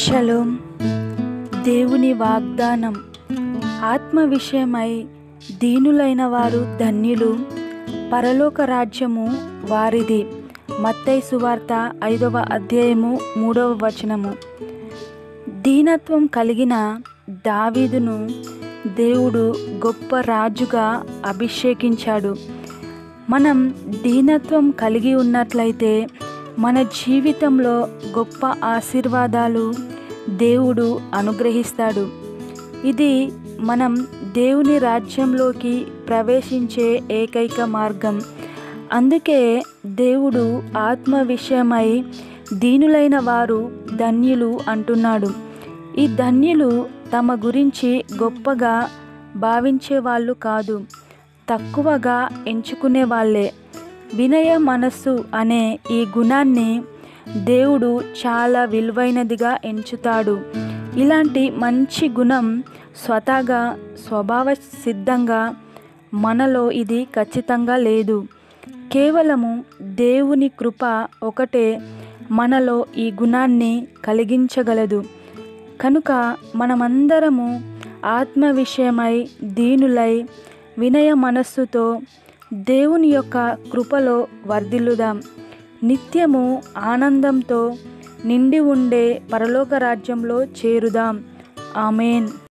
Shalom. దేవుని వాగ్దానం. ఆత్మ విషయమై దీనులైన వారు ధన్యులు, పరలోక రాజ్యము వారిది. మత్తయి సువార్త 5వ అధ్యాయము 3వ వచనము. దీనత్వం కలిగిన దావీదును దేవుడు గొప్ప రాజుగా అభిషేకించాడు. మనం దీనత్వం కలిగి ఉన్నట్లయితే మన జీవితంలో గొప్ప ఆశీర్వాదాలు దేవుడు అనుగ్రహిస్తాడు. ఇది మనం దేవుని రాజ్యంలోకి ప్రవేశించే ఏకైక మార్గం. అందుకే దేవుడు ఆత్మ విషయమై దీనులైన వారు ధన్యులు అంటున్నాడు. ఈ ధన్యులు తమ గురించి గొప్పగా భావించే వాళ్ళు కాదు, తక్కువగా ఎంచుకునే వాళ్ళే. వినయ మనస్సు అనే ఈ గుణాన్ని దేవుడు చాలా విలువైనదిగా ఎంచుతాడు. ఇలాంటి మంచి గుణం స్వతహాగా స్వభావ సిద్ధంగా మనలో ఇది ఖచ్చితంగా లేదు. కేవలము దేవుని కృప ఒకటే మనలో ఈ గుణాన్ని కలిగించగలదు. కనుక మనమందరము ఆత్మ విషయమై దీనులై వినయ మనస్సుతో దేవుని యొక్క కృపలో వర్ధిల్లుదాం. నిత్యము ఆనందంతో నిండి ఉండే పరలోక రాజ్యంలో చేరుదాం. ఆమేన్.